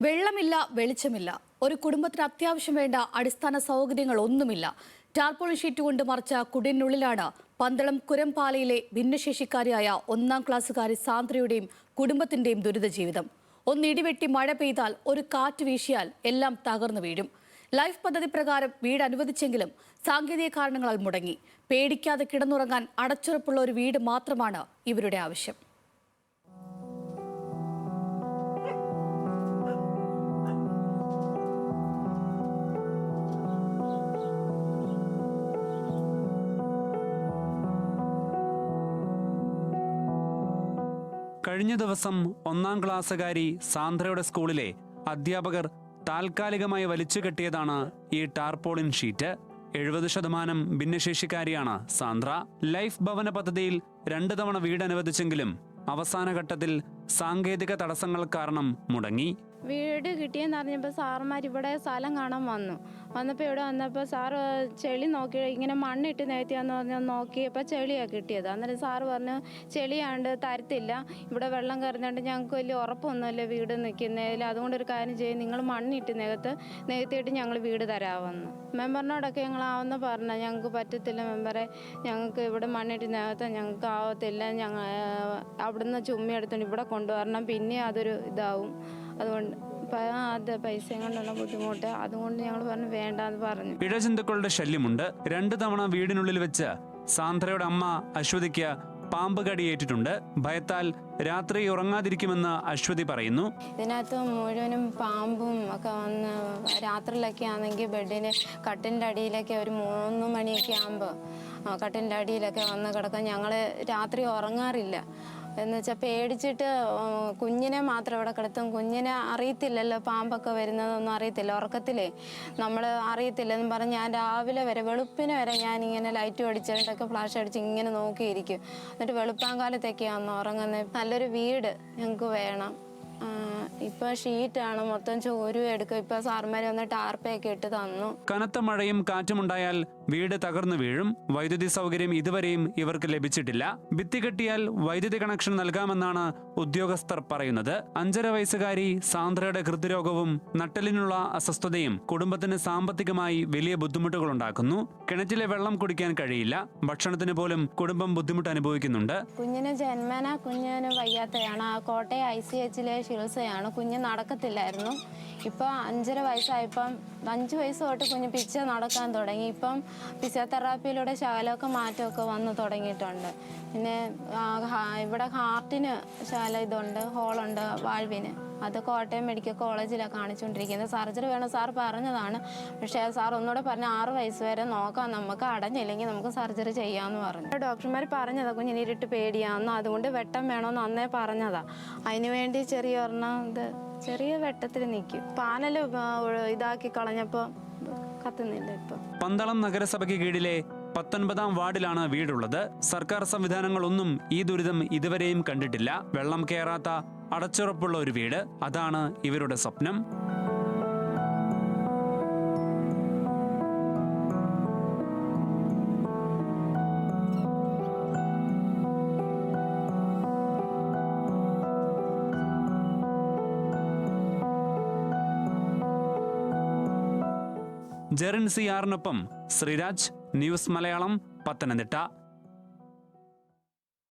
വെള്ളമില്ല, വെളിച്ചമില്ല. ഒരു കുടുംബത്തിന് അത്യാവശ്യം വേണ്ട അടിസ്ഥാന സൗകര്യങ്ങൾ ഒന്നുമില്ല. ടാർപോളിൻ ഷീറ്റ് കൊണ്ട് മറച്ച കുടിനുള്ളിലാണ് പന്തളം കുരംപാലയിലെ ഭിന്നശേഷിക്കാരിയായ 1-ാം ക്ലാസ്സുകാരി സാന്ദ്രയുടെയും കുടുംബത്തിന്റെയും ദുരിത ജീവിതം. ഒന്നിടിവെട്ടി മഴ പെയ്താൽ, ഒരു കാറ്റ് വീശിയാൽ എല്ലാം തകർന്നു വീഴും. ലൈഫ് പദ്ധതി പ്രകാരം വീട് അനുവദിച്ചെങ്കിലും സാങ്കേതിക കാരണങ്ങളാൽ മുടങ്ങി. പേടിക്കാതെ കിടന്നുറങ്ങാൻ അടച്ചുറപ്പുള്ള ഒരു വീട് മാത്രമാണ് ഇവരുടെ ആവശ്യം. കഴിഞ്ഞ ദിവസം 1-ാം ക്ലാസ്സുകാരി സാന്ദ്രയുടെ സ്കൂളിലെ അധ്യാപകർ താൽക്കാലികമായി വലിച്ചു കെട്ടിയതാണ് ഈ ടാർപോളിൻ ഷീറ്റ്. 70% ഭിന്നശേഷിക്കാരിയാണ് സാന്ദ്ര. ലൈഫ് ഭവന പദ്ധതിയിൽ 2 തവണ വീട് അനുവദിച്ചെങ്കിലും അവസാന ഘട്ടത്തിൽ സാങ്കേതിക തടസ്സങ്ങൾ കാരണം മുടങ്ങി. വീട് കിട്ടിയെന്ന് അറിഞ്ഞപ്പോൾ സാറുമാർ ഇവിടെ സ്ഥലം കാണാൻ വന്നപ്പോൾ ഇവിടെ വന്നപ്പോൾ സാറ് ചെളി നോക്കി, ഇങ്ങനെ മണ്ണിട്ട് നേർത്തിയാന്ന് പറഞ്ഞാൽ നോക്കിയപ്പോൾ ചെളിയാണ് കിട്ടിയത്. അന്നേരം സാറ് പറഞ്ഞു ചെളിയാണ്ട് തരത്തില്ല, ഇവിടെ വെള്ളം കയറുന്നുണ്ട്, ഞങ്ങൾക്ക് വലിയ ഉറപ്പൊന്നുമില്ല വീട് നിൽക്കുന്നതിൽ, അതുകൊണ്ടൊരു കാര്യം ചെയ്യും, നിങ്ങൾ മണ്ണിട്ട് നികത്തിയിട്ട് ഞങ്ങൾ വീട് തരാമെന്ന്. മെമ്പറിനോടൊക്കെ ഞങ്ങളാവുന്ന പറഞ്ഞാൽ ഞങ്ങൾക്ക് പറ്റത്തില്ല മെമ്പറെ, ഞങ്ങൾക്ക് ഇവിടെ മണ്ണിട്ട് നികത്താൻ ഞങ്ങൾക്ക് ആവത്തില്ല, ഞങ്ങൾ അവിടുന്ന് ചുമ്മി എടുത്തോണ്ട് ഇവിടെ കൊണ്ടുവരണം, പിന്നെ അതൊരു ഇതാവും, അതുകൊണ്ട് അത് പൈസയും കൊണ്ടുള്ള ബുദ്ധിമുട്ട്, അതുകൊണ്ട് ഞങ്ങൾ പറഞ്ഞു വേണ്ടെന്ന് പറഞ്ഞു. ഇഴജന്തുക്കളുടെ ശല്യമുണ്ട്. 2 തവണ വീടിനുള്ളിൽ വെച്ച് സാന്ദ്രയുടെ അമ്മ അശ്വതിക്ക് പാമ്പ് കടിയേറ്റിട്ടുണ്ട്. ഭയത്താൽ രാത്രി ഉറങ്ങാതിരിക്കുമെന്ന് അശ്വതി പറയുന്നു. ഇതിനകത്ത് മുഴുവനും പാമ്പും ഒക്കെ വന്ന് രാത്രിയിലൊക്കെ ആണെങ്കിൽ ബെഡിന് കട്ടിലിൻ്റെ അടിയിലൊക്കെ ഒരു 3 മണിയൊക്കെ ആകുമ്പോൾ കട്ടിലിൻ്റെ അടിയിലൊക്കെ വന്ന് കിടക്കാൻ ഞങ്ങൾ രാത്രി ഉറങ്ങാറില്ല. എന്ന് വെച്ചാൽ പേടിച്ചിട്ട് കുഞ്ഞിനെ മാത്രം ഇവിടെ കിടത്തും. കുഞ്ഞിനെ അറിയത്തില്ലല്ലോ പാമ്പൊക്കെ വരുന്നതൊന്നും അറിയത്തില്ല, ഉറക്കത്തിലേ നമ്മൾ അറിയത്തില്ലെന്ന് പറഞ്ഞ് ഞാൻ രാവിലെ വരെ വെളുപ്പിന് വരെ ഞാനിങ്ങനെ ലൈറ്റ് അടിച്ചിട്ടൊക്കെ ഫ്ലാഷ് അടിച്ച് ഇങ്ങനെ നോക്കിയിരിക്കും. എന്നിട്ട് വെളുപ്പാങ്കാലത്തൊക്കെയാണ് ഉറങ്ങുന്നത്. നല്ലൊരു വീട് ഞങ്ങൾക്ക് വേണം. ഇപ്പൊ ഷീറ്റാണ് മൊത്തം ചോരും എടുക്കും. ഇപ്പൊ സാർമാരെ വന്ന് ടാർപ്പൊക്കെ ഇട്ട് തന്നു. കനത്ത മഴയും കാറ്റുമുണ്ടായാൽ വീട് തകർന്നു വീഴും. വൈദ്യുതി സൗകര്യം ഇതുവരെയും ഇവർക്ക് ലഭിച്ചിട്ടില്ല. ഭിത്തി കെട്ടിയാൽ വൈദ്യുതി കണക്ഷൻ നൽകാമെന്നാണ് ഉദ്യോഗസ്ഥർ പറയുന്നത്. 5.5 വയസ്സുകാരി സാന്ദ്രയുടെ ഹൃദ്രോഗവും നട്ടലിനുള്ള അസ്വസ്ഥതയും കുടുംബത്തിന് സാമ്പത്തികമായി വലിയ ബുദ്ധിമുട്ടുകൾ ഉണ്ടാക്കുന്നു. കിണറ്റിലെ വെള്ളം കുടിക്കാൻ കഴിയില്ല. ഭക്ഷണത്തിന് പോലും കുടുംബം ബുദ്ധിമുട്ട് അനുഭവിക്കുന്നുണ്ട്. കുഞ്ഞിന് കുഞ്ഞിന് വയ്യാത്തയാണ്. കോട്ടയം ICHലെ ചികിത്സയാണ്. കുഞ്ഞ് നടക്കത്തില്ലായിരുന്നു. ഇപ്പം 5.5 വയസ്സായപ്പം 5 വയസ്സ് തൊട്ട് കുഞ്ഞ് പിച്ച നടക്കാൻ തുടങ്ങി. ഇപ്പം ഫിസിയോതെറാപ്പിയിലൂടെ ശകലമൊക്കെ മാറ്റമൊക്കെ വന്ന് തുടങ്ങിയിട്ടുണ്ട്. പിന്നെ ഇവിടെ ഹാർട്ടിന് ഇതുണ്ട്, ഹോളുണ്ട് വാൾവിന്. അത് കോട്ടയം മെഡിക്കൽ കോളേജിലാണ് കാണിച്ചുകൊണ്ടിരിക്കുന്നത്. സർജറി വേണം സാർ പറഞ്ഞതാണ്. പക്ഷേ സാർ ഒന്നുകൂടെ പറഞ്ഞ 6 വയസ്സ് വരെ നോക്കാം, നമുക്ക് അടഞ്ഞില്ലെങ്കിൽ നമുക്ക് സർജറി ചെയ്യാമെന്ന് പറഞ്ഞു. ഡോക്ടർമാർ പറഞ്ഞതാ കുഞ്ഞിന് ഇരുട്ട് പേടിയാണെന്ന്, അതുകൊണ്ട് വെട്ടം വേണമെന്ന് അന്നേ പറഞ്ഞതാ. അതിനുവേണ്ടി ചെറിയ വെട്ടത്തിൽ നിൽക്കും. പാനൽ ഇതാക്കി കളഞ്ഞപ്പോൾ കത്തുന്നില്ല. ഇപ്പൊ പന്തളം നഗരസഭയ്ക്ക് കീഴിലെ 19-ാം വാർഡിലാണ് വീടുള്ളത്. സർക്കാർ സംവിധാനങ്ങളൊന്നും ഈ ദുരിതം ഇതുവരെയും കണ്ടിട്ടില്ല. വെള്ളം കയറാത്ത അടച്ചുറപ്പുള്ള ഒരു വീട്, അതാണ് ഇവരുടെ സ്വപ്നം. ജെറിൻ CR-നൊപ്പം ശ്രീരാജ്, ന്യൂസ് മലയാളം, പത്തനംതിട്ട.